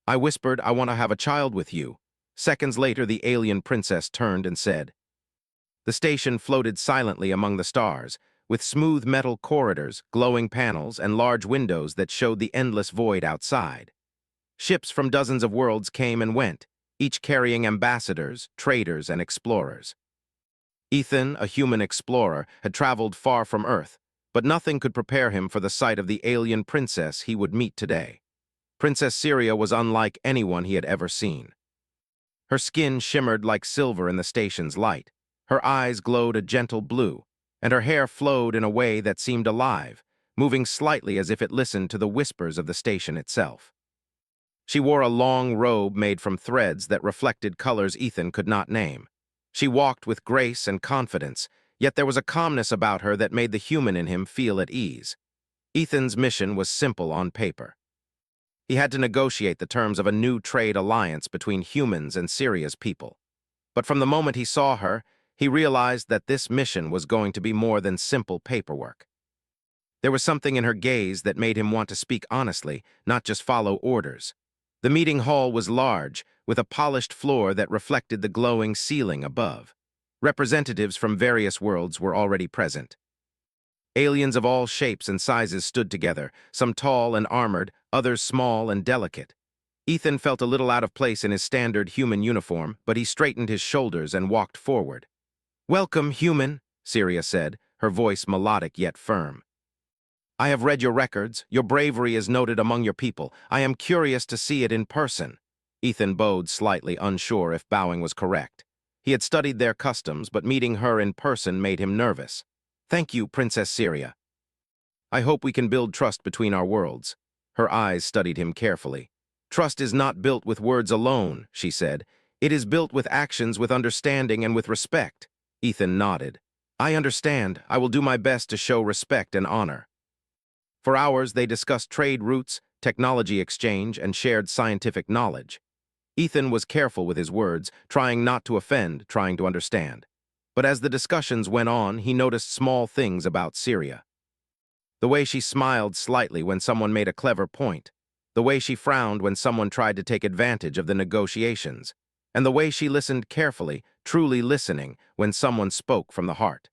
I whispered, I want to have a child with you. Seconds later, the alien princess turned and said. The station floated silently among the stars, with smooth metal corridors, glowing panels, and large windows that showed the endless void outside. Ships from dozens of worlds came and went, each carrying ambassadors, traders, and explorers. Ethan, a human explorer, had traveled far from Earth, but nothing could prepare him for the sight of the alien princess he would meet today. Princess Syria was unlike anyone he had ever seen. Her skin shimmered like silver in the station's light, her eyes glowed a gentle blue, and her hair flowed in a way that seemed alive, moving slightly as if it listened to the whispers of the station itself. She wore a long robe made from threads that reflected colors Ethan could not name. She walked with grace and confidence, yet there was a calmness about her that made the human in him feel at ease. Ethan's mission was simple on paper. He had to negotiate the terms of a new trade alliance between humans and Syria's people. But from the moment he saw her, he realized that this mission was going to be more than simple paperwork. There was something in her gaze that made him want to speak honestly, not just follow orders. The meeting hall was large, with a polished floor that reflected the glowing ceiling above. Representatives from various worlds were already present. Aliens of all shapes and sizes stood together, some tall and armored, others small and delicate. Ethan felt a little out of place in his standard human uniform, but he straightened his shoulders and walked forward. "Welcome, human," Syria said, her voice melodic yet firm. "I have read your records. Your bravery is noted among your people. I am curious to see it in person." Ethan bowed, slightly unsure if bowing was correct. He had studied their customs, but meeting her in person made him nervous. "Thank you, Princess Syria. I hope we can build trust between our worlds." Her eyes studied him carefully. "Trust is not built with words alone," she said. "It is built with actions, with understanding, and with respect." Ethan nodded. "I understand. I will do my best to show respect and honor." For hours, they discussed trade routes, technology exchange, and shared scientific knowledge. Ethan was careful with his words, trying not to offend, trying to understand. But as the discussions went on, he noticed small things about Syria. The way she smiled slightly when someone made a clever point, the way she frowned when someone tried to take advantage of the negotiations, and the way she listened carefully, truly listening, when someone spoke from the heart.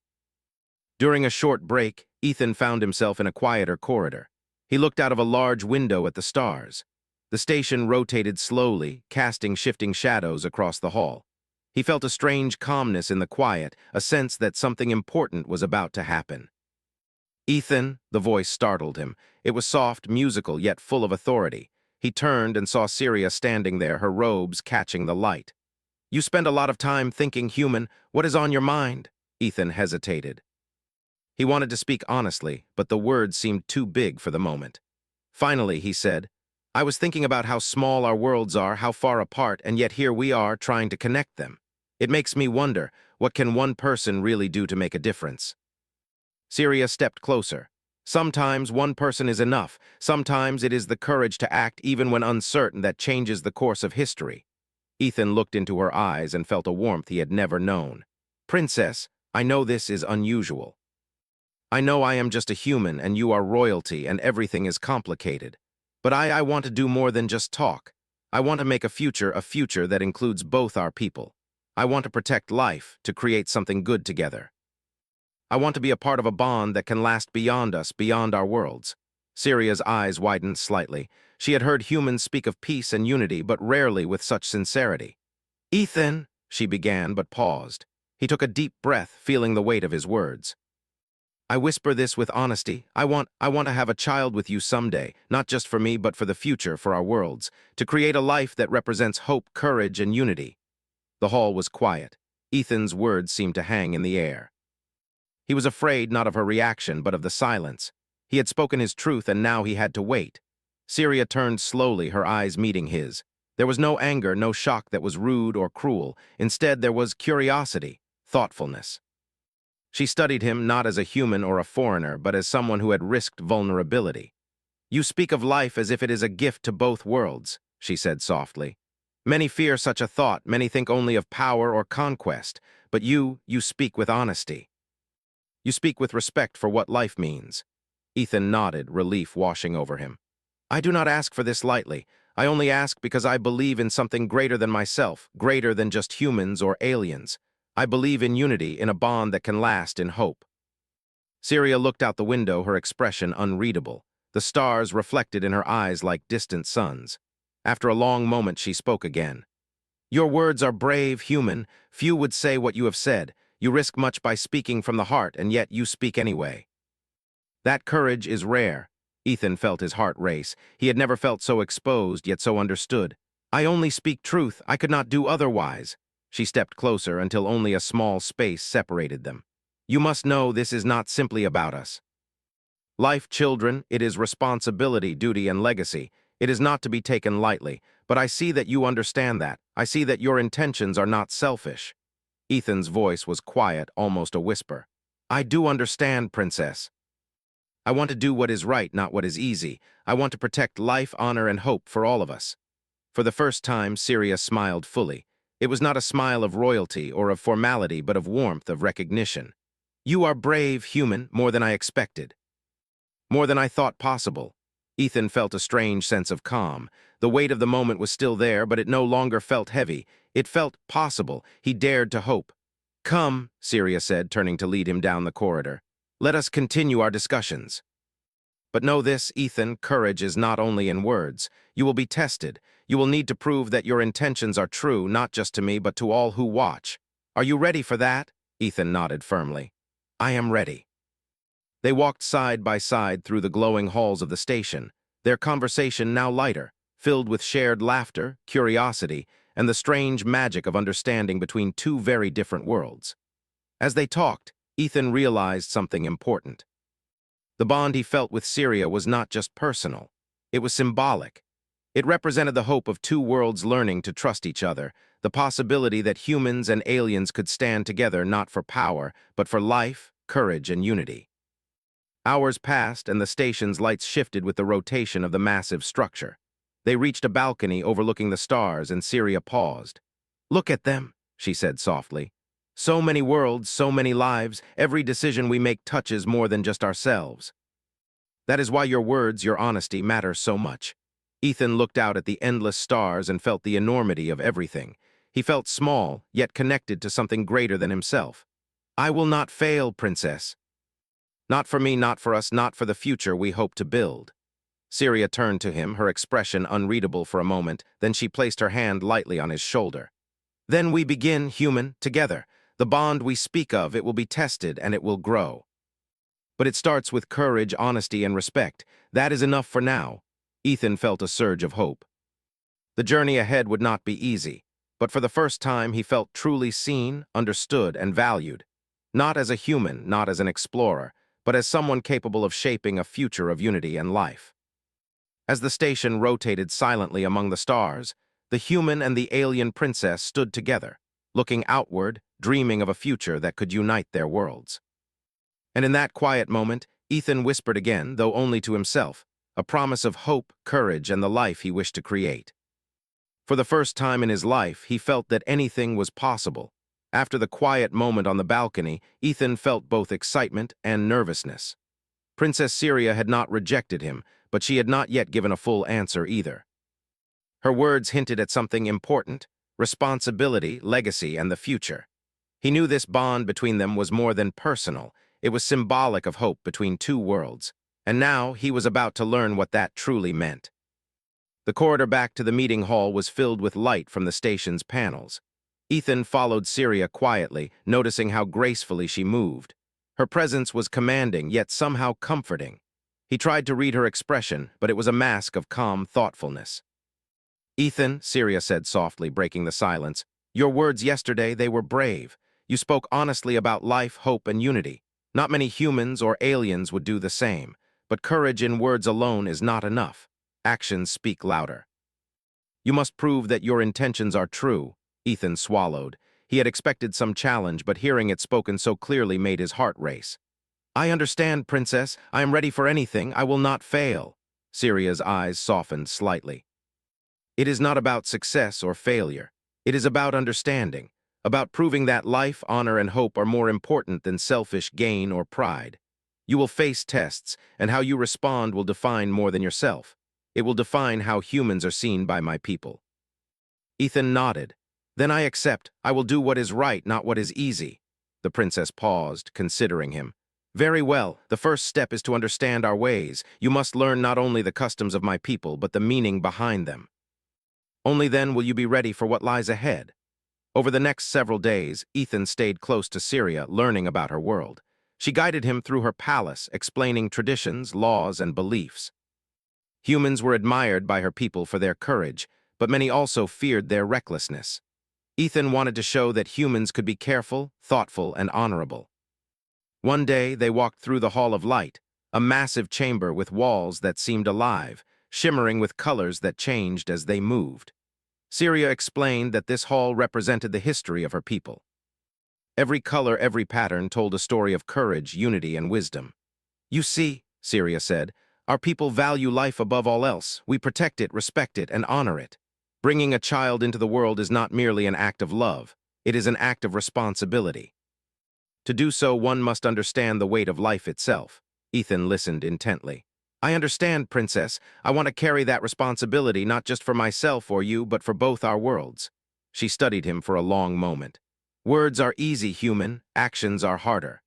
During a short break, Ethan found himself in a quieter corridor. He looked out of a large window at the stars. The station rotated slowly, casting shifting shadows across the hall. He felt a strange calmness in the quiet, a sense that something important was about to happen. "Ethan," the voice startled him. It was soft, musical, yet full of authority. He turned and saw Syria standing there, her robes catching the light. "You spend a lot of time thinking, human. What is on your mind?" Ethan hesitated. He wanted to speak honestly, but the words seemed too big for the moment. Finally, he said, "I was thinking about how small our worlds are, how far apart, and yet here we are trying to connect them. It makes me wonder, what can one person really do to make a difference?" Syria stepped closer. "Sometimes one person is enough. Sometimes it is the courage to act even when uncertain that changes the course of history." Ethan looked into her eyes and felt a warmth he had never known. "Princess, I know this is unusual. I know I am just a human and you are royalty and everything is complicated. But I want to do more than just talk. I want to make a future that includes both our people. I want to protect life, to create something good together. I want to be a part of a bond that can last beyond us, beyond our worlds." Syria's eyes widened slightly. She had heard humans speak of peace and unity, but rarely with such sincerity. "Ethan," she began, but paused. He took a deep breath, feeling the weight of his words. "I whisper this with honesty. I want to have a child with you someday, not just for me, but for the future, for our worlds, to create a life that represents hope, courage, and unity." The hall was quiet. Ethan's words seemed to hang in the air. He was afraid not of her reaction, but of the silence. He had spoken his truth, and now he had to wait. Syria turned slowly, her eyes meeting his. There was no anger, no shock that was rude or cruel. Instead, there was curiosity, thoughtfulness. She studied him not as a human or a foreigner, but as someone who had risked vulnerability. "You speak of life as if it is a gift to both worlds," she said softly. "Many fear such a thought, many think only of power or conquest, but you speak with honesty. You speak with respect for what life means." Ethan nodded, relief washing over him. "I do not ask for this lightly. I only ask because I believe in something greater than myself, greater than just humans or aliens. I believe in unity, in a bond that can last in hope. Syria looked out the window, her expression unreadable. The stars reflected in her eyes like distant suns. After a long moment, she spoke again. Your words are brave, human. Few would say what you have said. You risk much by speaking from the heart, and yet you speak anyway. That courage is rare. Ethan felt his heart race. He had never felt so exposed, yet so understood. I only speak truth. I could not do otherwise. She stepped closer until only a small space separated them. You must know this is not simply about us. Life, children, it is responsibility, duty, and legacy. It is not to be taken lightly, but I see that you understand that. I see that your intentions are not selfish. Ethan's voice was quiet, almost a whisper. I do understand, Princess. I want to do what is right, not what is easy. I want to protect life, honor, and hope for all of us. For the first time, Syria smiled fully. It was not a smile of royalty or of formality, but of warmth, of recognition. You are brave, human, more than I expected. More than I thought possible. Ethan felt a strange sense of calm. The weight of the moment was still there, but it no longer felt heavy. It felt possible. He dared to hope. Come, Syria said, turning to lead him down the corridor. Let us continue our discussions. But know this, Ethan, courage is not only in words. You will be tested. You will need to prove that your intentions are true, not just to me, but to all who watch. Are you ready for that? Ethan nodded firmly. I am ready. They walked side by side through the glowing halls of the station, their conversation now lighter, filled with shared laughter, curiosity, and the strange magic of understanding between two very different worlds. As they talked, Ethan realized something important. The bond he felt with Syria was not just personal. It was symbolic. It represented the hope of two worlds learning to trust each other, the possibility that humans and aliens could stand together not for power, but for life, courage, and unity. Hours passed, and the station's lights shifted with the rotation of the massive structure. They reached a balcony overlooking the stars, and Syria paused. Look at them, she said softly. So many worlds, so many lives, every decision we make touches more than just ourselves. That is why your words, your honesty, matter so much. Ethan looked out at the endless stars and felt the enormity of everything. He felt small, yet connected to something greater than himself. I will not fail, Princess. Not for me, not for us, not for the future we hope to build. Syria turned to him, her expression unreadable for a moment, then she placed her hand lightly on his shoulder. Then we begin, human, together. The bond we speak of, it will be tested and it will grow. But it starts with courage, honesty, and respect. That is enough for now. Ethan felt a surge of hope. The journey ahead would not be easy, but for the first time he felt truly seen, understood, and valued. Not as a human, not as an explorer, but as someone capable of shaping a future of unity and life. As the station rotated silently among the stars, the human and the alien princess stood together, looking outward, dreaming of a future that could unite their worlds. And in that quiet moment, Ethan whispered again, though only to himself, a promise of hope, courage, and the life he wished to create. For the first time in his life, he felt that anything was possible. After the quiet moment on the balcony, Ethan felt both excitement and nervousness. Princess Syria had not rejected him, but she had not yet given a full answer either. Her words hinted at something important: responsibility, legacy, and the future. He knew this bond between them was more than personal. It was symbolic of hope between two worlds, and now he was about to learn what that truly meant. The corridor back to the meeting hall was filled with light from the station's panels. Ethan followed Syria quietly, noticing how gracefully she moved. Her presence was commanding, yet somehow comforting. He tried to read her expression, but it was a mask of calm thoughtfulness. Ethan, Syria said softly, breaking the silence, your words yesterday, they were brave. You spoke honestly about life, hope, and unity. Not many humans or aliens would do the same, but courage in words alone is not enough. Actions speak louder. You must prove that your intentions are true. Ethan swallowed. He had expected some challenge, but hearing it spoken so clearly made his heart race. I understand, Princess. I am ready for anything. I will not fail. Syria's eyes softened slightly. It is not about success or failure. It is about understanding, about proving that life, honor, and hope are more important than selfish gain or pride. You will face tests, and how you respond will define more than yourself. It will define how humans are seen by my people." Ethan nodded. "Then I accept. I will do what is right, not what is easy." The princess paused, considering him. "Very well. The first step is to understand our ways. You must learn not only the customs of my people, but the meaning behind them. Only then will you be ready for what lies ahead." Over the next several days, Ethan stayed close to Syria, learning about her world. She guided him through her palace, explaining traditions, laws, and beliefs. Humans were admired by her people for their courage, but many also feared their recklessness. Ethan wanted to show that humans could be careful, thoughtful, and honorable. One day, they walked through the Hall of Light, a massive chamber with walls that seemed alive, shimmering with colors that changed as they moved. Syria explained that this hall represented the history of her people. Every color, every pattern told a story of courage, unity, and wisdom. "You see," Syria said, "our people value life above all else. We protect it, respect it, and honor it. Bringing a child into the world is not merely an act of love. It is an act of responsibility. To do so, one must understand the weight of life itself." Ethan listened intently. "I understand, Princess. I want to carry that responsibility not just for myself or you, but for both our worlds." She studied him for a long moment. "Words are easy, human. Actions are harder.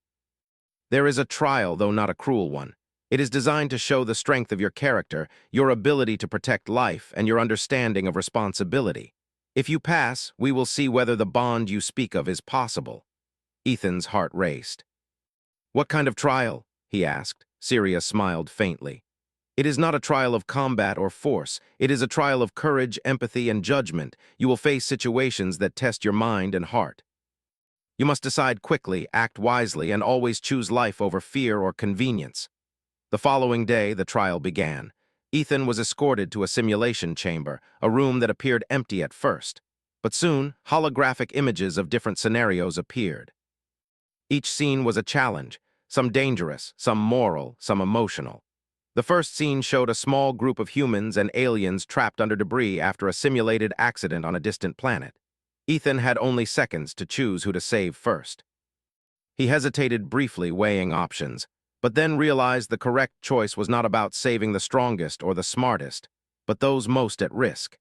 There is a trial, though not a cruel one. It is designed to show the strength of your character, your ability to protect life, and your understanding of responsibility. If you pass, we will see whether the bond you speak of is possible." Ethan's heart raced. "What kind of trial?" he asked. Syria smiled faintly. "It is not a trial of combat or force. It is a trial of courage, empathy, and judgment. You will face situations that test your mind and heart. You must decide quickly, act wisely, and always choose life over fear or convenience." The following day, the trial began. Ethan was escorted to a simulation chamber, a room that appeared empty at first. But soon, holographic images of different scenarios appeared. Each scene was a challenge, some dangerous, some moral, some emotional. The first scene showed a small group of humans and aliens trapped under debris after a simulated accident on a distant planet. Ethan had only seconds to choose who to save first. He hesitated briefly, weighing options, but then realized the correct choice was not about saving the strongest or the smartest, but those most at risk.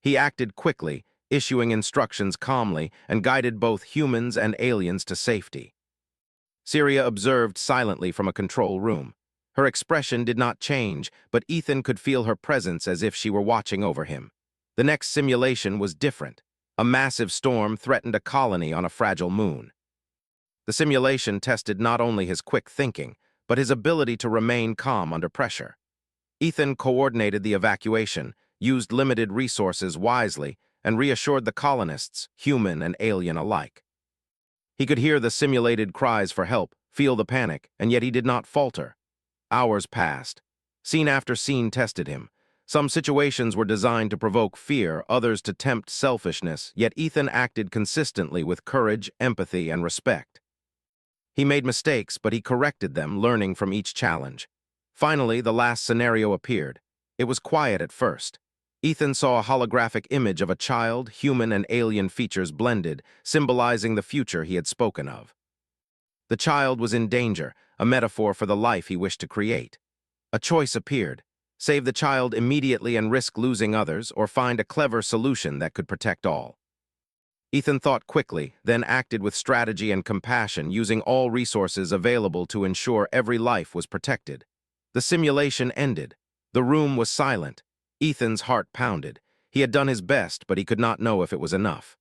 He acted quickly, issuing instructions calmly, and guided both humans and aliens to safety. Syria observed silently from a control room. Her expression did not change, but Ethan could feel her presence as if she were watching over him. The next simulation was different. A massive storm threatened a colony on a fragile moon. The simulation tested not only his quick thinking, but his ability to remain calm under pressure. Ethan coordinated the evacuation, used limited resources wisely, and reassured the colonists, human and alien alike. He could hear the simulated cries for help, feel the panic, and yet he did not falter. Hours passed. Scene after scene tested him. Some situations were designed to provoke fear, others to tempt selfishness, yet Ethan acted consistently with courage, empathy, and respect. He made mistakes, but he corrected them, learning from each challenge. Finally, the last scenario appeared. It was quiet at first. Ethan saw a holographic image of a child, human and alien features blended, symbolizing the future he had spoken of. The child was in danger, a metaphor for the life he wished to create. A choice appeared: save the child immediately and risk losing others, or find a clever solution that could protect all. Ethan thought quickly, then acted with strategy and compassion, using all resources available to ensure every life was protected. The simulation ended. The room was silent. Ethan's heart pounded. He had done his best, but he could not know if it was enough.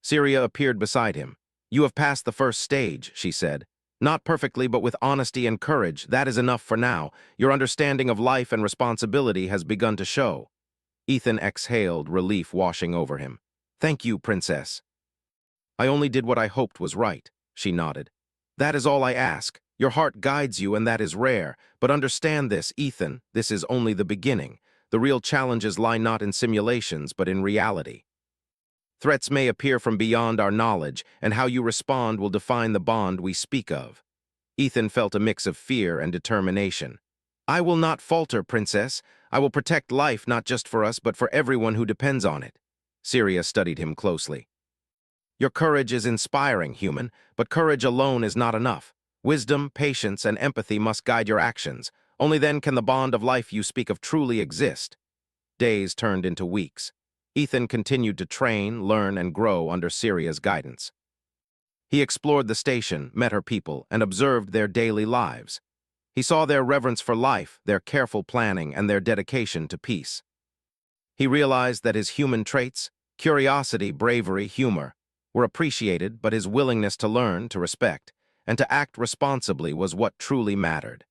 Syria appeared beside him. "You have passed the first stage," she said. "Not perfectly, but with honesty and courage. That is enough for now. Your understanding of life and responsibility has begun to show." Ethan exhaled, relief washing over him. "Thank you, Princess." "I only did what I hoped was right," she nodded. "That is all I ask. Your heart guides you, and that is rare. But understand this, Ethan, this is only the beginning. The real challenges lie not in simulations, but in reality. Threats may appear from beyond our knowledge, and how you respond will define the bond we speak of." Ethan felt a mix of fear and determination. "I will not falter, Princess. I will protect life not just for us, but for everyone who depends on it." Syria studied him closely. "Your courage is inspiring, human, but courage alone is not enough. Wisdom, patience, and empathy must guide your actions. Only then can the bond of life you speak of truly exist. Days turned into weeks. Ethan continued to train, learn, and grow under Syria's guidance. He explored the station, met her people, and observed their daily lives. He saw their reverence for life, their careful planning, and their dedication to peace. He realized that his human traits, curiosity, bravery, humor, were appreciated, but his willingness to learn, to respect, and to act responsibly was what truly mattered.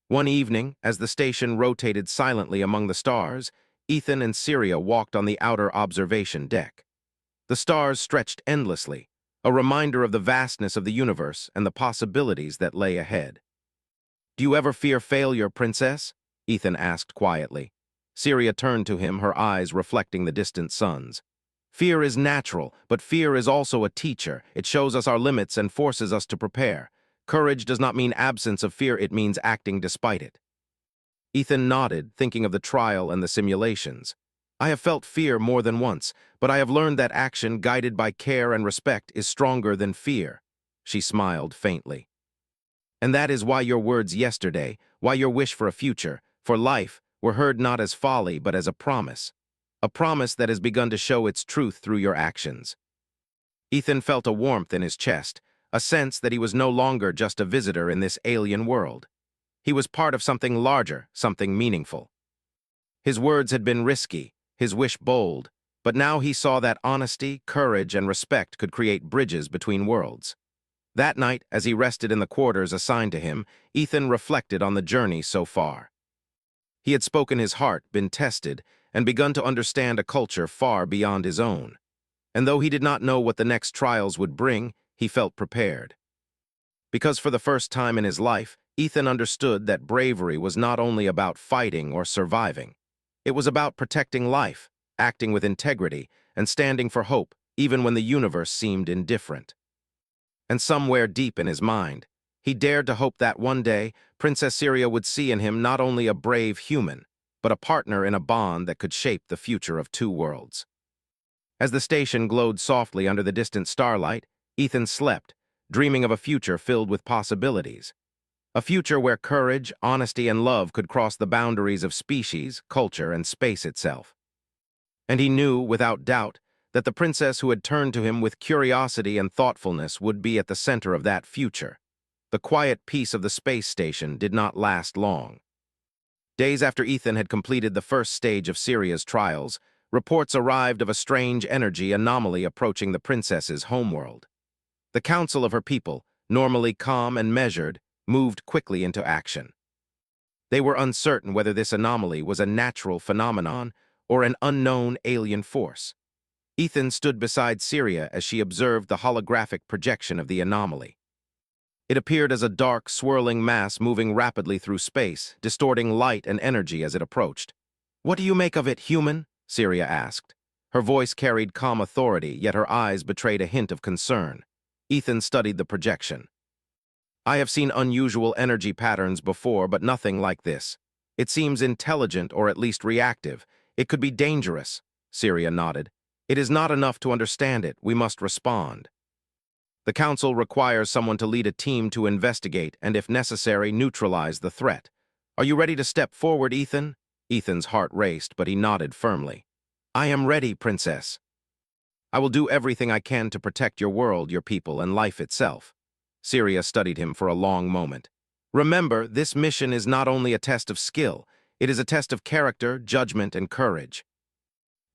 One evening, as the station rotated silently among the stars, Ethan and Syria walked on the outer observation deck. The stars stretched endlessly, a reminder of the vastness of the universe and the possibilities that lay ahead. "Do you ever fear failure, Princess?" Ethan asked quietly. Syria turned to him, her eyes reflecting the distant suns. "Fear is natural, but fear is also a teacher. It shows us our limits and forces us to prepare. Courage does not mean absence of fear, it means acting despite it." Ethan nodded, thinking of the trial and the simulations. "I have felt fear more than once, but I have learned that action guided by care and respect is stronger than fear." She smiled faintly. "And that is why your words yesterday, why your wish for a future, for life, were heard not as folly but as a promise that has begun to show its truth through your actions." Ethan felt a warmth in his chest, a sense that he was no longer just a visitor in this alien world. He was part of something larger, something meaningful. His words had been risky, his wish bold, but now he saw that honesty, courage, and respect could create bridges between worlds. That night, as he rested in the quarters assigned to him, Ethan reflected on the journey so far. He had spoken his heart, been tested, and begun to understand a culture far beyond his own. And though he did not know what the next trials would bring, he felt prepared. Because for the first time in his life, Ethan understood that bravery was not only about fighting or surviving. It was about protecting life, acting with integrity, and standing for hope, even when the universe seemed indifferent. And somewhere deep in his mind, he dared to hope that one day, Princess Syria would see in him not only a brave human, but a partner in a bond that could shape the future of two worlds. As the station glowed softly under the distant starlight, Ethan slept, dreaming of a future filled with possibilities. A future where courage, honesty, and love could cross the boundaries of species, culture, and space itself. And he knew, without doubt, that the princess who had turned to him with curiosity and thoughtfulness would be at the center of that future. The quiet peace of the space station did not last long. Days after Ethan had completed the first stage of Syria's trials, reports arrived of a strange energy anomaly approaching the princess's homeworld. The council of her people, normally calm and measured, moved quickly into action. They were uncertain whether this anomaly was a natural phenomenon or an unknown alien force. Ethan stood beside Syria as she observed the holographic projection of the anomaly. It appeared as a dark, swirling mass moving rapidly through space, distorting light and energy as it approached. "What do you make of it, human?" Syria asked. Her voice carried calm authority, yet her eyes betrayed a hint of concern. Ethan studied the projection. "I have seen unusual energy patterns before, but nothing like this. It seems intelligent or at least reactive. It could be dangerous." Syria nodded. "It is not enough to understand it. We must respond. The council requires someone to lead a team to investigate and, if necessary, neutralize the threat. Are you ready to step forward, Ethan?" Ethan's heart raced, but he nodded firmly. "I am ready, Princess. I will do everything I can to protect your world, your people, and life itself." Syria studied him for a long moment. "Remember, this mission is not only a test of skill, it is a test of character, judgment, and courage.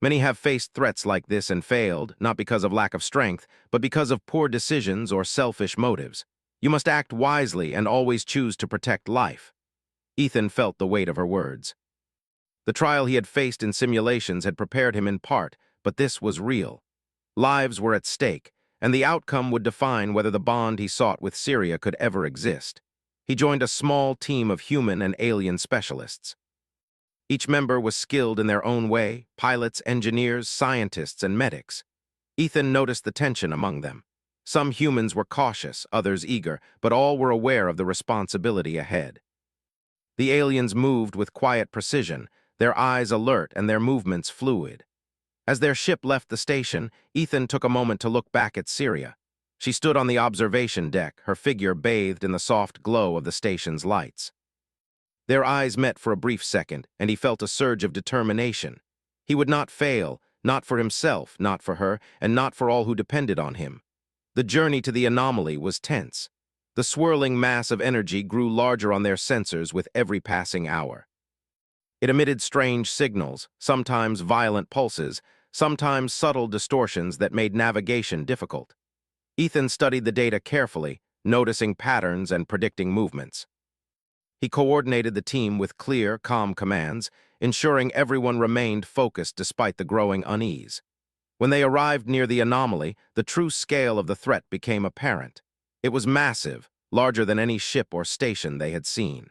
Many have faced threats like this and failed, not because of lack of strength, but because of poor decisions or selfish motives. You must act wisely and always choose to protect life." Ethan felt the weight of her words. The trial he had faced in simulations had prepared him in part, but this was real. Lives were at stake, and the outcome would define whether the bond he sought with Syria could ever exist. He joined a small team of human and alien specialists. Each member was skilled in their own way: pilots, engineers, scientists, and medics. Ethan noticed the tension among them. Some humans were cautious, others eager, but all were aware of the responsibility ahead. The aliens moved with quiet precision, their eyes alert and their movements fluid. As their ship left the station, Ethan took a moment to look back at Syria. She stood on the observation deck, her figure bathed in the soft glow of the station's lights. Their eyes met for a brief second, and he felt a surge of determination. He would not fail, not for himself, not for her, and not for all who depended on him. The journey to the anomaly was tense. The swirling mass of energy grew larger on their sensors with every passing hour. It emitted strange signals, sometimes violent pulses, sometimes subtle distortions that made navigation difficult. Ethan studied the data carefully, noticing patterns and predicting movements. He coordinated the team with clear, calm commands, ensuring everyone remained focused despite the growing unease. When they arrived near the anomaly, the true scale of the threat became apparent. It was massive, larger than any ship or station they had seen.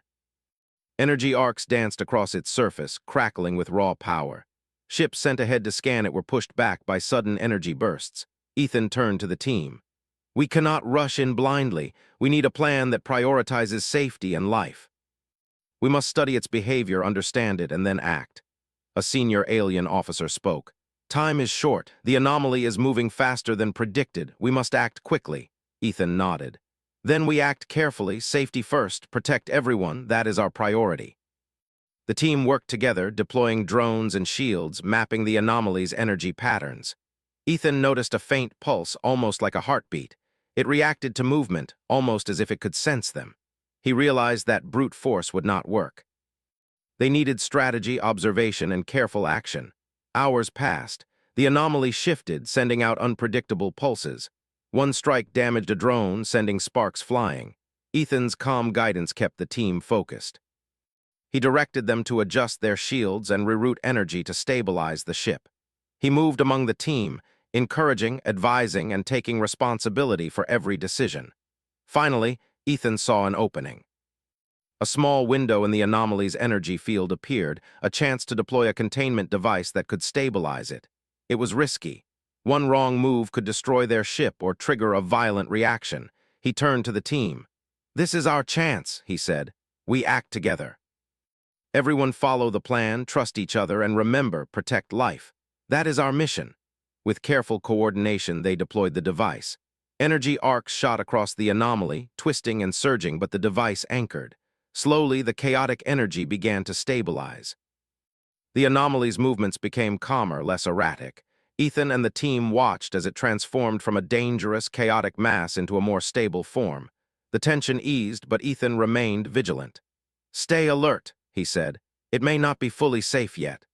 Energy arcs danced across its surface, crackling with raw power. Ships sent ahead to scan it were pushed back by sudden energy bursts. Ethan turned to the team. "We cannot rush in blindly. We need a plan that prioritizes safety and life. We must study its behavior, understand it, and then act." A senior alien officer spoke. "Time is short. The anomaly is moving faster than predicted. We must act quickly." Ethan nodded. "Then we act carefully, safety first, protect everyone, that is our priority." The team worked together, deploying drones and shields, mapping the anomaly's energy patterns. Ethan noticed a faint pulse, almost like a heartbeat. It reacted to movement, almost as if it could sense them. He realized that brute force would not work. They needed strategy, observation, and careful action. Hours passed. The anomaly shifted, sending out unpredictable pulses. One strike damaged a drone, sending sparks flying. Ethan's calm guidance kept the team focused. He directed them to adjust their shields and reroute energy to stabilize the ship. He moved among the team, encouraging, advising, and taking responsibility for every decision. Finally, Ethan saw an opening. A small window in the anomaly's energy field appeared, a chance to deploy a containment device that could stabilize it. It was risky. One wrong move could destroy their ship or trigger a violent reaction. He turned to the team. "This is our chance," he said. "We act together. Everyone follow the plan, trust each other, and remember, protect life. That is our mission." With careful coordination, they deployed the device. Energy arcs shot across the anomaly, twisting and surging, but the device anchored. Slowly, the chaotic energy began to stabilize. The anomaly's movements became calmer, less erratic. Ethan and the team watched as it transformed from a dangerous, chaotic mass into a more stable form. The tension eased, but Ethan remained vigilant. "Stay alert," he said. "It may not be fully safe yet."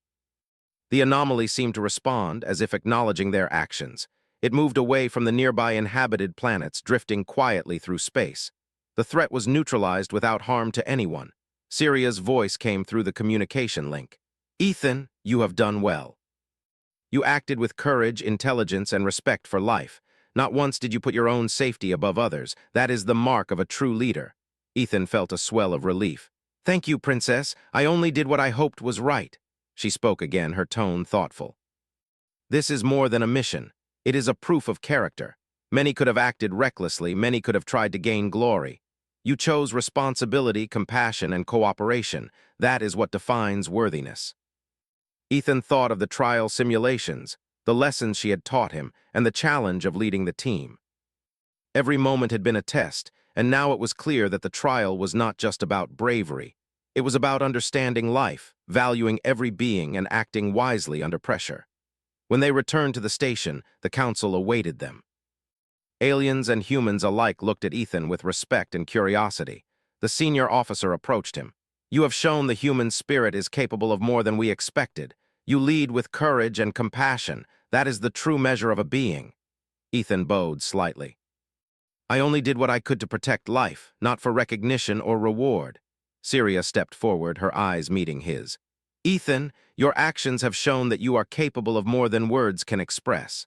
The anomaly seemed to respond, as if acknowledging their actions. It moved away from the nearby inhabited planets, drifting quietly through space. The threat was neutralized without harm to anyone. Syria's voice came through the communication link. "Ethan, you have done well. You acted with courage, intelligence, and respect for life. Not once did you put your own safety above others. That is the mark of a true leader." Ethan felt a swell of relief. "Thank you, Princess. I only did what I hoped was right." She spoke again, her tone thoughtful. "This is more than a mission. It is a proof of character. Many could have acted recklessly, many could have tried to gain glory. You chose responsibility, compassion, and cooperation. That is what defines worthiness." Ethan thought of the trial simulations, the lessons she had taught him, and the challenge of leading the team. Every moment had been a test, and now it was clear that the trial was not just about bravery. It was about understanding life, valuing every being, and acting wisely under pressure. When they returned to the station, the council awaited them. Aliens and humans alike looked at Ethan with respect and curiosity. The senior officer approached him. "You have shown the human spirit is capable of more than we expected. You lead with courage and compassion. That is the true measure of a being." Ethan bowed slightly. "I only did what I could to protect life, not for recognition or reward." Syria stepped forward, her eyes meeting his. "Ethan, your actions have shown that you are capable of more than words can express.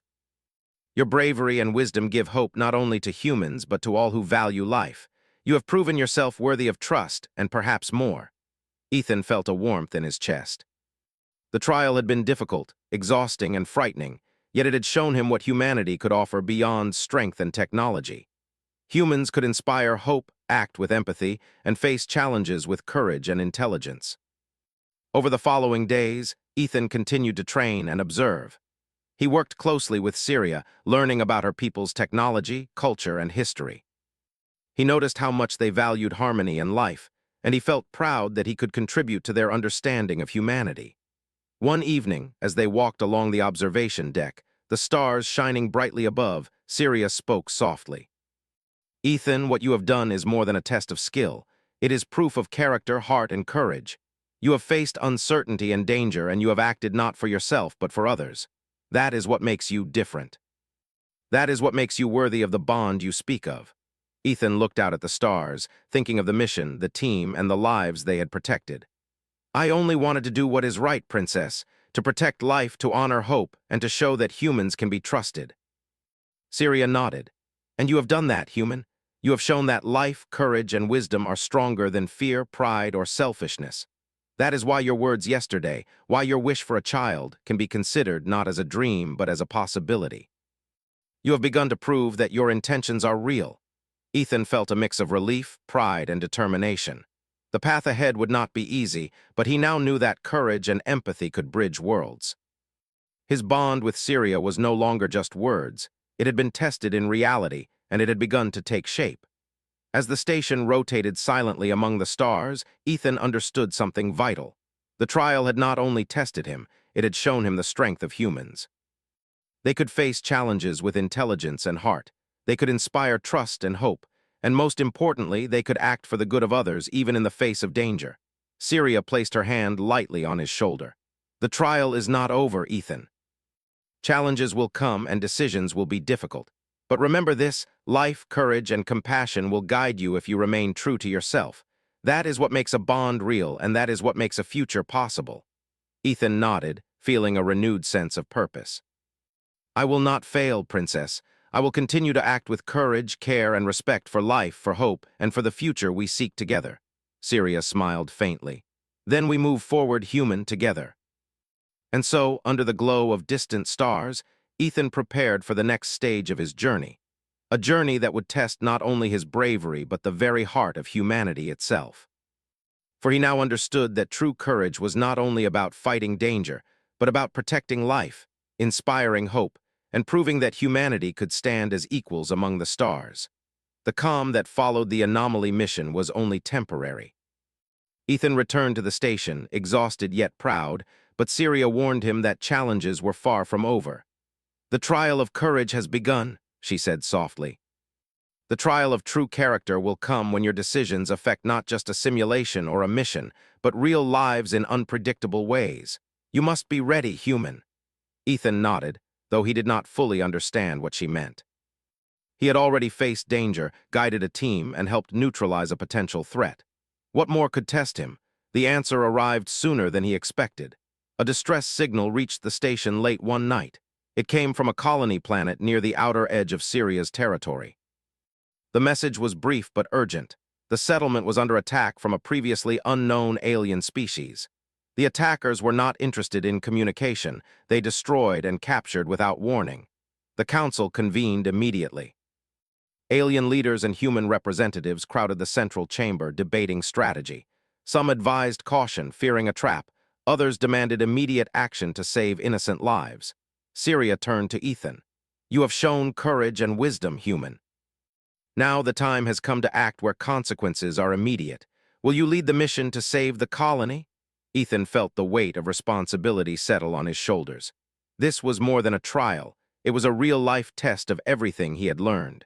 Your bravery and wisdom give hope not only to humans, but to all who value life. You have proven yourself worthy of trust, and perhaps more." Ethan felt a warmth in his chest. The trial had been difficult, exhausting, and frightening, yet it had shown him what humanity could offer beyond strength and technology. Humans could inspire hope, act with empathy, and face challenges with courage and intelligence. Over the following days, Ethan continued to train and observe. He worked closely with Syria, learning about her people's technology, culture, and history. He noticed how much they valued harmony and life, and he felt proud that he could contribute to their understanding of humanity. One evening, as they walked along the observation deck, the stars shining brightly above, Sirius spoke softly. "Ethan, what you have done is more than a test of skill. It is proof of character, heart, and courage. You have faced uncertainty and danger, and you have acted not for yourself, but for others. That is what makes you different. That is what makes you worthy of the bond you speak of." Ethan looked out at the stars, thinking of the mission, the team, and the lives they had protected. "I only wanted to do what is right, Princess, to protect life, to honor hope, and to show that humans can be trusted." Syria nodded. "And you have done that, human. You have shown that life, courage, and wisdom are stronger than fear, pride, or selfishness. That is why your words yesterday, why your wish for a child, can be considered not as a dream but as a possibility. You have begun to prove that your intentions are real." Ethan felt a mix of relief, pride, and determination. The path ahead would not be easy, but he now knew that courage and empathy could bridge worlds. His bond with Syria was no longer just words. It had been tested in reality, and it had begun to take shape. As the station rotated silently among the stars, Ethan understood something vital. The trial had not only tested him, it had shown him the strength of humans. They could face challenges with intelligence and heart. They could inspire trust and hope, and most importantly, they could act for the good of others even in the face of danger. Syria placed her hand lightly on his shoulder. "The trial is not over, Ethan. Challenges will come and decisions will be difficult. But remember this, life, courage, and compassion will guide you if you remain true to yourself. That is what makes a bond real, and that is what makes a future possible." Ethan nodded, feeling a renewed sense of purpose. "I will not fail, Princess. I will continue to act with courage, care, and respect for life, for hope, and for the future we seek together." Syria smiled faintly. "Then we move forward human together." And so, under the glow of distant stars, Ethan prepared for the next stage of his journey. A journey that would test not only his bravery, but the very heart of humanity itself. For he now understood that true courage was not only about fighting danger, but about protecting life, inspiring hope, and proving that humanity could stand as equals among the stars. The calm that followed the anomaly mission was only temporary. Ethan returned to the station, exhausted yet proud, but Syria warned him that challenges were far from over. "The trial of courage has begun," she said softly. "The trial of true character will come when your decisions affect not just a simulation or a mission, but real lives in unpredictable ways. You must be ready, human." Ethan nodded, though he did not fully understand what she meant. He had already faced danger, guided a team, and helped neutralize a potential threat. What more could test him? The answer arrived sooner than he expected. A distress signal reached the station late one night. It came from a colony planet near the outer edge of Syria's territory. The message was brief but urgent. The settlement was under attack from a previously unknown alien species. The attackers were not interested in communication. They destroyed and captured without warning. The council convened immediately. Alien leaders and human representatives crowded the central chamber, debating strategy. Some advised caution, fearing a trap. Others demanded immediate action to save innocent lives. Syria turned to Ethan. "You have shown courage and wisdom, human. Now the time has come to act where consequences are immediate. Will you lead the mission to save the colony?" Ethan felt the weight of responsibility settle on his shoulders. This was more than a trial. It was a real-life test of everything he had learned.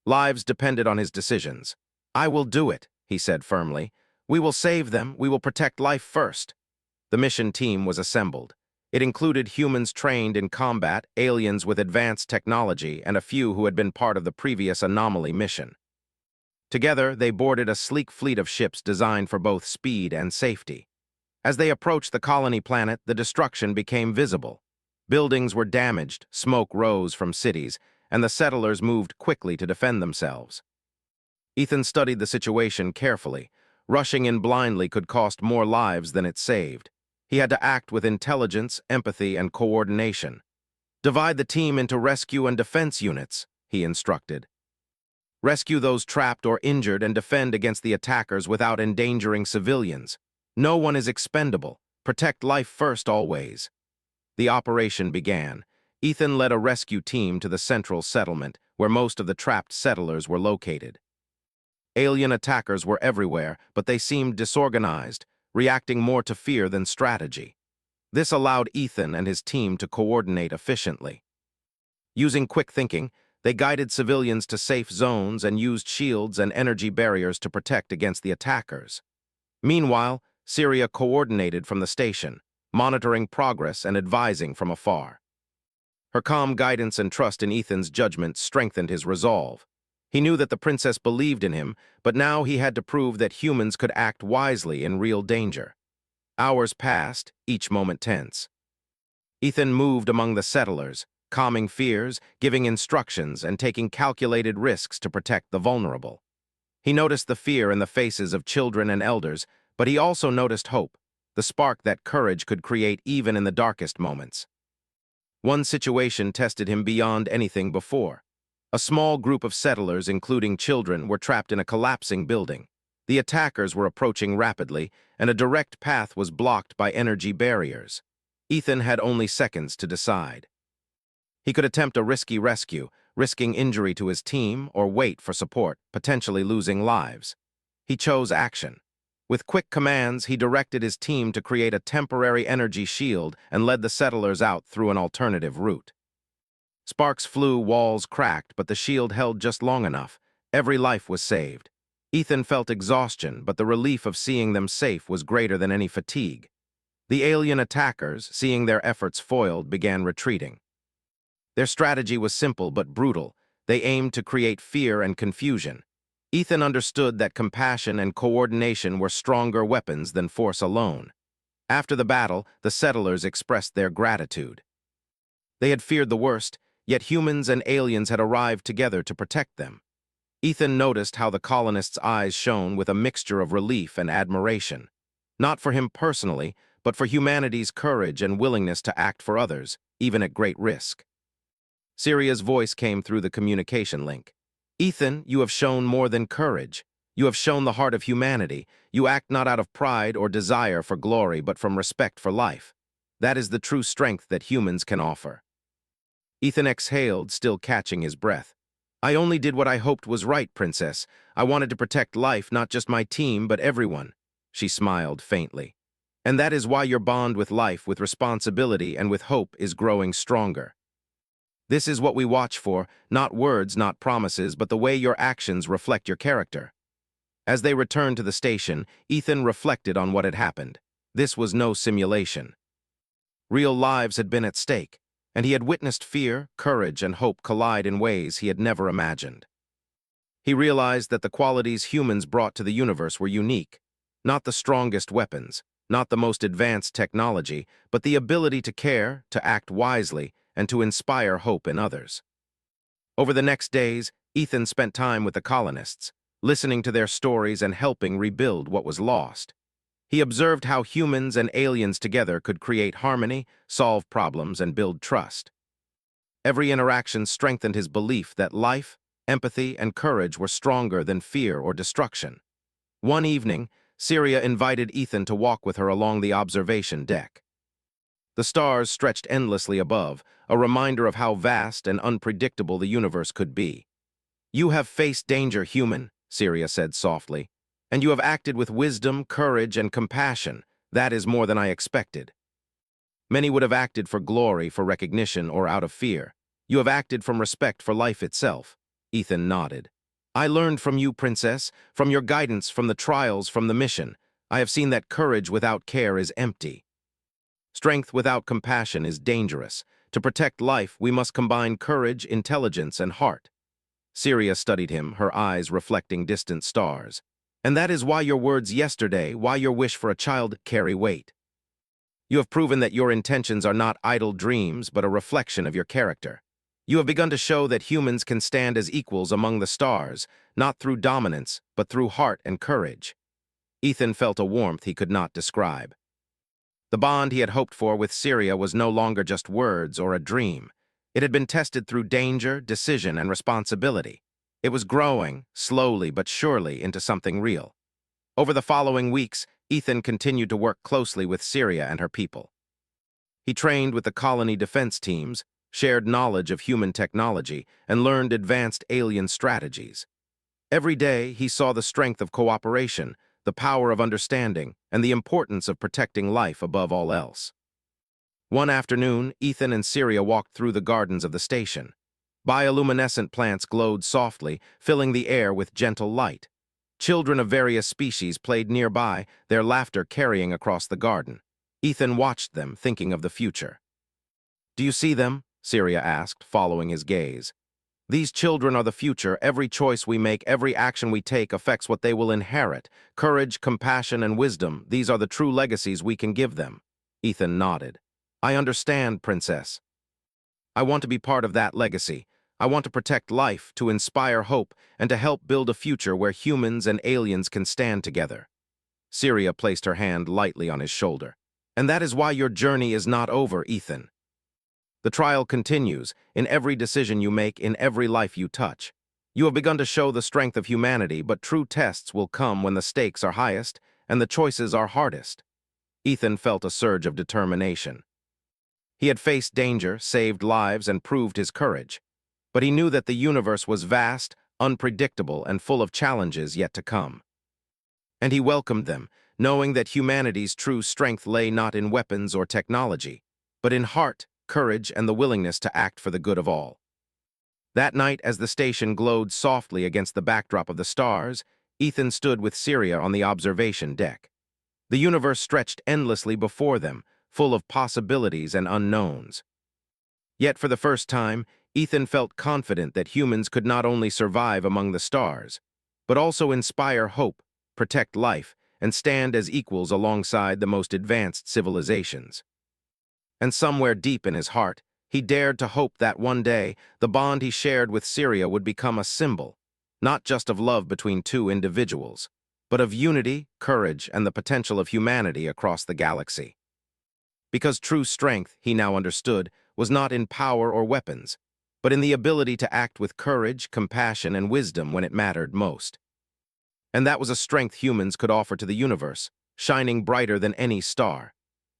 Lives depended on his decisions. "I will do it," he said firmly. "We will save them. We will protect life first." The mission team was assembled. It included humans trained in combat, aliens with advanced technology, and a few who had been part of the previous anomaly mission. Together, they boarded a sleek fleet of ships designed for both speed and safety. As they approached the colony planet, the destruction became visible. Buildings were damaged, smoke rose from cities, and the settlers moved quickly to defend themselves. Ethan studied the situation carefully. Rushing in blindly could cost more lives than it saved. He had to act with intelligence, empathy, and coordination. "Divide the team into rescue and defense units," he instructed. "Rescue those trapped or injured and defend against the attackers without endangering civilians. No one is expendable. Protect life first always." The operation began. Ethan led a rescue team to the central settlement, where most of the trapped settlers were located. Alien attackers were everywhere, but they seemed disorganized, reacting more to fear than strategy. This allowed Ethan and his team to coordinate efficiently. Using quick thinking, they guided civilians to safe zones and used shields and energy barriers to protect against the attackers. Meanwhile, Syria coordinated from the station, monitoring progress and advising from afar. Her calm guidance and trust in Ethan's judgment strengthened his resolve. He knew that the princess believed in him, but now he had to prove that humans could act wisely in real danger. Hours passed, each moment tense. Ethan moved among the settlers, calming fears, giving instructions, and taking calculated risks to protect the vulnerable. He noticed the fear in the faces of children and elders, but he also noticed hope, the spark that courage could create even in the darkest moments. One situation tested him beyond anything before. A small group of settlers, including children, were trapped in a collapsing building. The attackers were approaching rapidly, and a direct path was blocked by energy barriers. Ethan had only seconds to decide. He could attempt a risky rescue, risking injury to his team, or wait for support, potentially losing lives. He chose action. With quick commands, he directed his team to create a temporary energy shield and led the settlers out through an alternative route. Sparks flew, walls cracked, but the shield held just long enough. Every life was saved. Ethan felt exhaustion, but the relief of seeing them safe was greater than any fatigue. The alien attackers, seeing their efforts foiled, began retreating. Their strategy was simple but brutal. They aimed to create fear and confusion. Ethan understood that compassion and coordination were stronger weapons than force alone. After the battle, the settlers expressed their gratitude. They had feared the worst, yet humans and aliens had arrived together to protect them. Ethan noticed how the colonists' eyes shone with a mixture of relief and admiration. Not for him personally, but for humanity's courage and willingness to act for others, even at great risk. Syria's voice came through the communication link. Ethan, you have shown more than courage. You have shown the heart of humanity. You act not out of pride or desire for glory, but from respect for life. That is the true strength that humans can offer. Ethan exhaled, still catching his breath. I only did what I hoped was right, Princess. I wanted to protect life, not just my team, but everyone. She smiled faintly. And that is why your bond with life, with responsibility, and with hope is growing stronger. This is what we watch for, not words, not promises, but the way your actions reflect your character. As they returned to the station, Ethan reflected on what had happened. This was no simulation. Real lives had been at stake, and he had witnessed fear, courage, and hope collide in ways he had never imagined. He realized that the qualities humans brought to the universe were unique, not the strongest weapons, not the most advanced technology, but the ability to care, to act wisely, and to inspire hope in others. Over the next days, Ethan spent time with the colonists, listening to their stories and helping rebuild what was lost. He observed how humans and aliens together could create harmony, solve problems, and build trust. Every interaction strengthened his belief that life, empathy, and courage were stronger than fear or destruction. One evening, Syria invited Ethan to walk with her along the observation deck. The stars stretched endlessly above, a reminder of how vast and unpredictable the universe could be. You have faced danger, human, Syria said softly, and you have acted with wisdom, courage, and compassion. That is more than I expected. Many would have acted for glory, for recognition, or out of fear. You have acted from respect for life itself. Ethan nodded. I learned from you, Princess, from your guidance, from the trials, from the mission. I have seen that courage without care is empty. Strength without compassion is dangerous. To protect life, we must combine courage, intelligence, and heart. Syria studied him, her eyes reflecting distant stars. And that is why your words yesterday, why your wish for a child, carry weight. You have proven that your intentions are not idle dreams, but a reflection of your character. You have begun to show that humans can stand as equals among the stars, not through dominance, but through heart and courage. Ethan felt a warmth he could not describe. The bond he had hoped for with Syria was no longer just words or a dream. It had been tested through danger, decision, and responsibility. It was growing, slowly but surely, into something real. Over the following weeks, Ethan continued to work closely with Syria and her people. He trained with the colony defense teams, shared knowledge of human technology, and learned advanced alien strategies. Every day, he saw the strength of cooperation, the power of understanding, and the importance of protecting life above all else. One afternoon, Ethan and Syria walked through the gardens of the station. Bioluminescent plants glowed softly, filling the air with gentle light. Children of various species played nearby, their laughter carrying across the garden. Ethan watched them, thinking of the future. "Do you see them?" Syria asked, following his gaze. "These children are the future. Every choice we make, every action we take affects what they will inherit. Courage, compassion, and wisdom, these are the true legacies we can give them." Ethan nodded. "I understand, Princess. I want to be part of that legacy. I want to protect life, to inspire hope, and to help build a future where humans and aliens can stand together." Syria placed her hand lightly on his shoulder. "And that is why your journey is not over, Ethan. The trial continues, in every decision you make, in every life you touch. You have begun to show the strength of humanity, but true tests will come when the stakes are highest and the choices are hardest." Ethan felt a surge of determination. He had faced danger, saved lives, and proved his courage. But he knew that the universe was vast, unpredictable, and full of challenges yet to come. And he welcomed them, knowing that humanity's true strength lay not in weapons or technology, but in heart, courage, and the willingness to act for the good of all. That night, as the station glowed softly against the backdrop of the stars, Ethan stood with Syria on the observation deck. The universe stretched endlessly before them, full of possibilities and unknowns. Yet for the first time, Ethan felt confident that humans could not only survive among the stars, but also inspire hope, protect life, and stand as equals alongside the most advanced civilizations. And somewhere deep in his heart, he dared to hope that one day, the bond he shared with Syria would become a symbol, not just of love between two individuals, but of unity, courage, and the potential of humanity across the galaxy. Because true strength, he now understood, was not in power or weapons, but in the ability to act with courage, compassion, and wisdom when it mattered most. And that was a strength humans could offer to the universe, shining brighter than any star.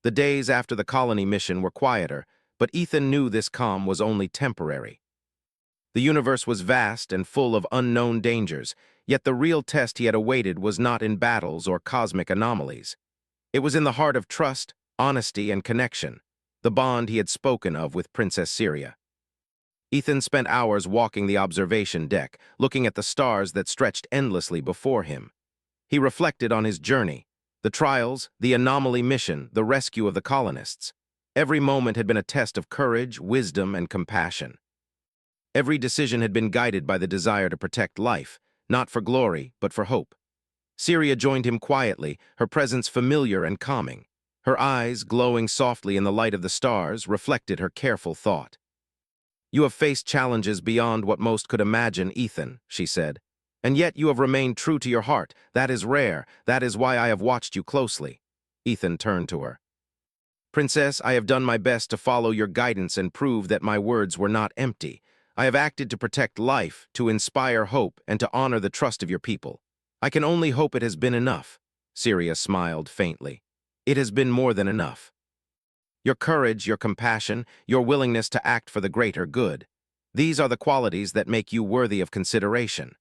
The days after the colony mission were quieter, but Ethan knew this calm was only temporary. The universe was vast and full of unknown dangers, yet the real test he had awaited was not in battles or cosmic anomalies. It was in the heart of trust, honesty, and connection, the bond he had spoken of with Princess Syria. Ethan spent hours walking the observation deck, looking at the stars that stretched endlessly before him. He reflected on his journey, the trials, the anomaly mission, the rescue of the colonists. Every moment had been a test of courage, wisdom, and compassion. Every decision had been guided by the desire to protect life, not for glory, but for hope. Syria joined him quietly, her presence familiar and calming. Her eyes, glowing softly in the light of the stars, reflected her careful thought. "You have faced challenges beyond what most could imagine, Ethan," she said. "And yet you have remained true to your heart. That is rare. That is why I have watched you closely." Ethan turned to her. "Princess, I have done my best to follow your guidance and prove that my words were not empty. I have acted to protect life, to inspire hope, and to honor the trust of your people. I can only hope it has been enough." Syria smiled faintly. "It has been more than enough. Your courage, your compassion, your willingness to act for the greater good. These are the qualities that make you worthy of consideration.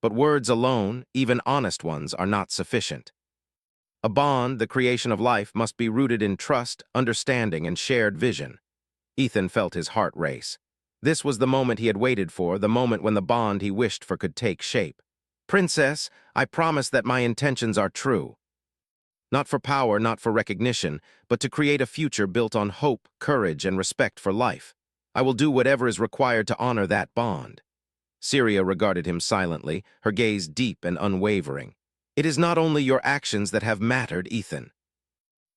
But words alone, even honest ones, are not sufficient. A bond, the creation of life, must be rooted in trust, understanding, and shared vision." Ethan felt his heart race. This was the moment he had waited for, the moment when the bond he wished for could take shape. "Princess, I promise that my intentions are true. Not for power, not for recognition, but to create a future built on hope, courage, and respect for life. I will do whatever is required to honor that bond." Syria regarded him silently, her gaze deep and unwavering. "It is not only your actions that have mattered, Ethan.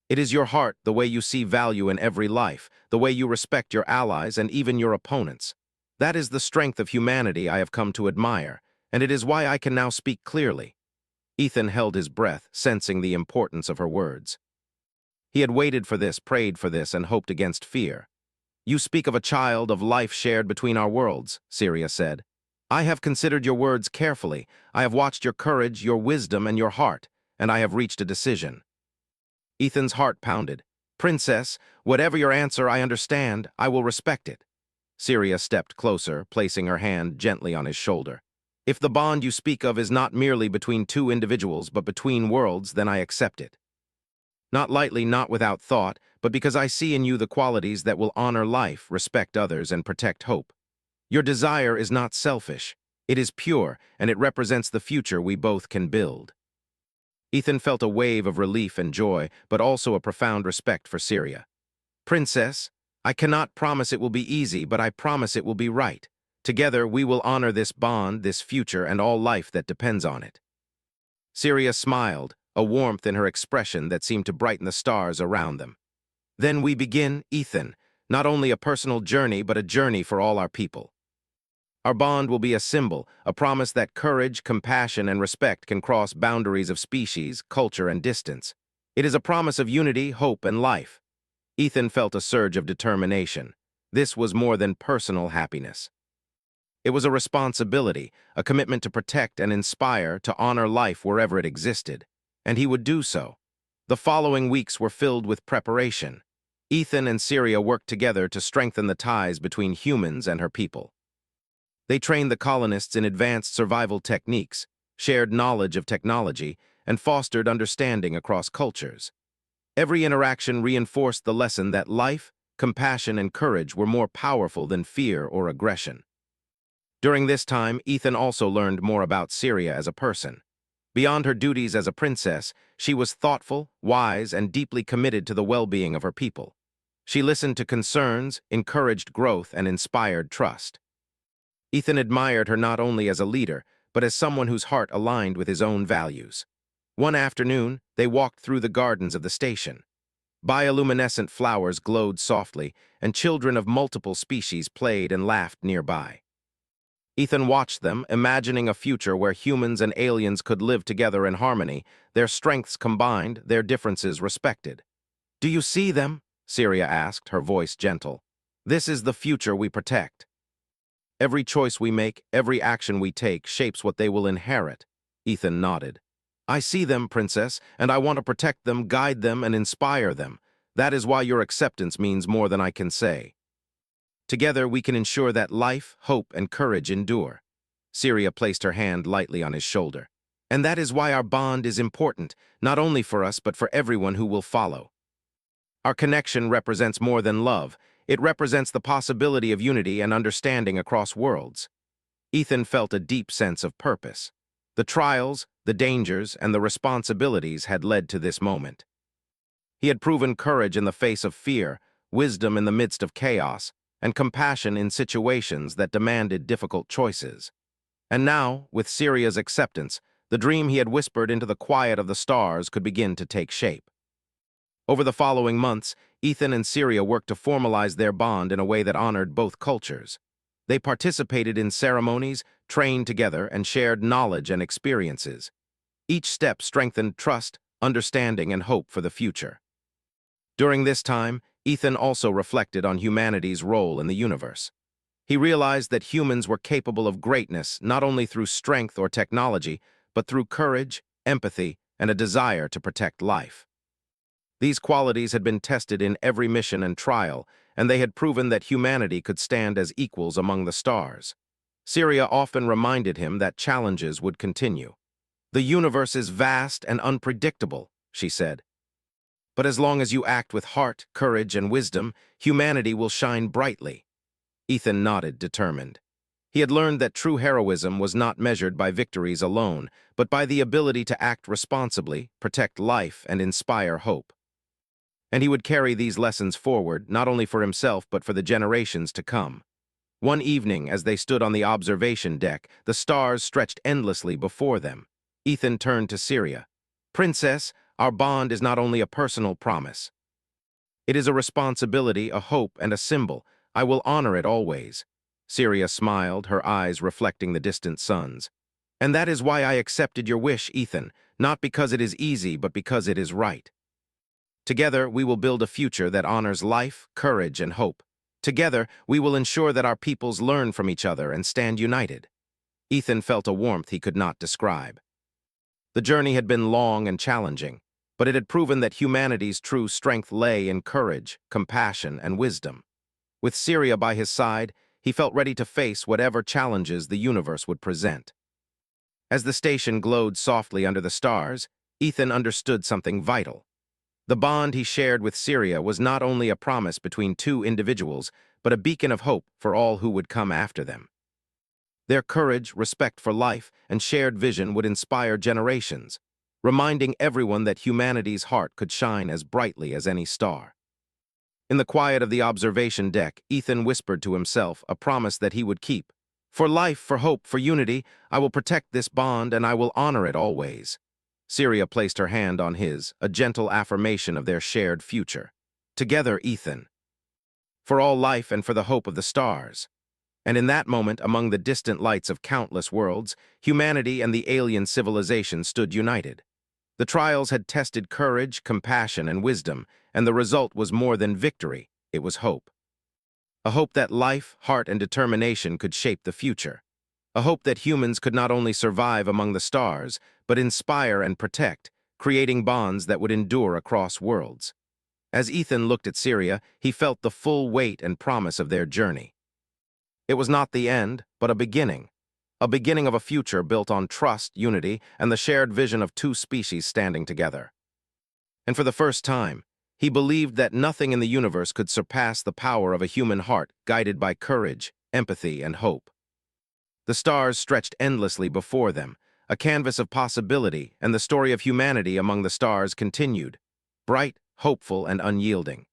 It is your heart, the way you see value in every life, the way you respect your allies and even your opponents. That is the strength of humanity I have come to admire, and it is why I can now speak clearly." Ethan held his breath, sensing the importance of her words. He had waited for this, prayed for this, and hoped against fear. "You speak of a child, of life shared between our worlds," Syria said. "I have considered your words carefully. I have watched your courage, your wisdom, and your heart, and I have reached a decision." Ethan's heart pounded. "Princess, whatever your answer, I understand. I will respect it." Syria stepped closer, placing her hand gently on his shoulder. If the bond you speak of is not merely between two individuals but between worlds, then I accept it. Not lightly, not without thought, but because I see in you the qualities that will honor life, respect others, and protect hope. Your desire is not selfish. It is pure, and it represents the future we both can build. Ethan felt a wave of relief and joy, but also a profound respect for Syria. Princess, I cannot promise it will be easy, but I promise it will be right. Together, we will honor this bond, this future, and all life that depends on it. Syria smiled, a warmth in her expression that seemed to brighten the stars around them. Then we begin, Ethan, not only a personal journey, but a journey for all our people. Our bond will be a symbol, a promise that courage, compassion, and respect can cross boundaries of species, culture, and distance. It is a promise of unity, hope, and life. Ethan felt a surge of determination. This was more than personal happiness. It was a responsibility, a commitment to protect and inspire, to honor life wherever it existed. And he would do so. The following weeks were filled with preparation. Ethan and Syria worked together to strengthen the ties between humans and her people. They trained the colonists in advanced survival techniques, shared knowledge of technology, and fostered understanding across cultures. Every interaction reinforced the lesson that life, compassion, and courage were more powerful than fear or aggression. During this time, Ethan also learned more about Syria as a person. Beyond her duties as a princess, she was thoughtful, wise, and deeply committed to the well-being of her people. She listened to concerns, encouraged growth, and inspired trust. Ethan admired her not only as a leader, but as someone whose heart aligned with his own values. One afternoon, they walked through the gardens of the station. Bioluminescent flowers glowed softly, and children of multiple species played and laughed nearby. Ethan watched them, imagining a future where humans and aliens could live together in harmony, their strengths combined, their differences respected. "Do you see them?" Syria asked, her voice gentle. "This is the future we protect. Every choice we make, every action we take, shapes what they will inherit." Ethan nodded. "I see them, Princess, and I want to protect them, guide them, and inspire them. That is why your acceptance means more than I can say. Together, we can ensure that life, hope, and courage endure." Syria placed her hand lightly on his shoulder. "And that is why our bond is important, not only for us, but for everyone who will follow. Our connection represents more than love. It represents the possibility of unity and understanding across worlds." Ethan felt a deep sense of purpose. The trials, the dangers, and the responsibilities had led to this moment. He had proven courage in the face of fear, wisdom in the midst of chaos, and compassion in situations that demanded difficult choices. And now, with Syria's acceptance, the dream he had whispered into the quiet of the stars could begin to take shape. Over the following months, Ethan and Syria worked to formalize their bond in a way that honored both cultures. They participated in ceremonies, trained together, and shared knowledge and experiences. Each step strengthened trust, understanding, and hope for the future. During this time, Ethan also reflected on humanity's role in the universe. He realized that humans were capable of greatness not only through strength or technology, but through courage, empathy, and a desire to protect life. These qualities had been tested in every mission and trial, and they had proven that humanity could stand as equals among the stars. Syria often reminded him that challenges would continue. "The universe is vast and unpredictable," she said. "But as long as you act with heart, courage, and wisdom, humanity will shine brightly." Ethan nodded, determined. He had learned that true heroism was not measured by victories alone, but by the ability to act responsibly, protect life, and inspire hope. And he would carry these lessons forward, not only for himself, but for the generations to come. One evening, as they stood on the observation deck, the stars stretched endlessly before them. Ethan turned to Syria. "Princess, our bond is not only a personal promise. It is a responsibility, a hope, and a symbol. I will honor it always." Syria smiled, her eyes reflecting the distant suns. "And that is why I accepted your wish, Ethan, not because it is easy, but because it is right. Together, we will build a future that honors life, courage, and hope. Together, we will ensure that our peoples learn from each other and stand united." Ethan felt a warmth he could not describe. The journey had been long and challenging, but it had proven that humanity's true strength lay in courage, compassion, and wisdom. With Syria by his side, he felt ready to face whatever challenges the universe would present. As the station glowed softly under the stars, Ethan understood something vital. The bond he shared with Syria was not only a promise between two individuals, but a beacon of hope for all who would come after them. Their courage, respect for life, and shared vision would inspire generations, reminding everyone that humanity's heart could shine as brightly as any star. In the quiet of the observation deck, Ethan whispered to himself a promise that he would keep. For life, for hope, for unity, I will protect this bond and I will honor it always. Syria placed her hand on his, a gentle affirmation of their shared future. Together, Ethan. For all life and for the hope of the stars. And in that moment, among the distant lights of countless worlds, humanity and the alien civilization stood united. The trials had tested courage, compassion, and wisdom, and the result was more than victory, it was hope. A hope that life, heart, and determination could shape the future. A hope that humans could not only survive among the stars, but inspire and protect, creating bonds that would endure across worlds. As Ethan looked at Syria, he felt the full weight and promise of their journey. It was not the end, but a beginning of a future built on trust, unity, and the shared vision of two species standing together. And for the first time, he believed that nothing in the universe could surpass the power of a human heart guided by courage, empathy, and hope. The stars stretched endlessly before them, a canvas of possibility, and the story of humanity among the stars continued, bright, hopeful, and unyielding.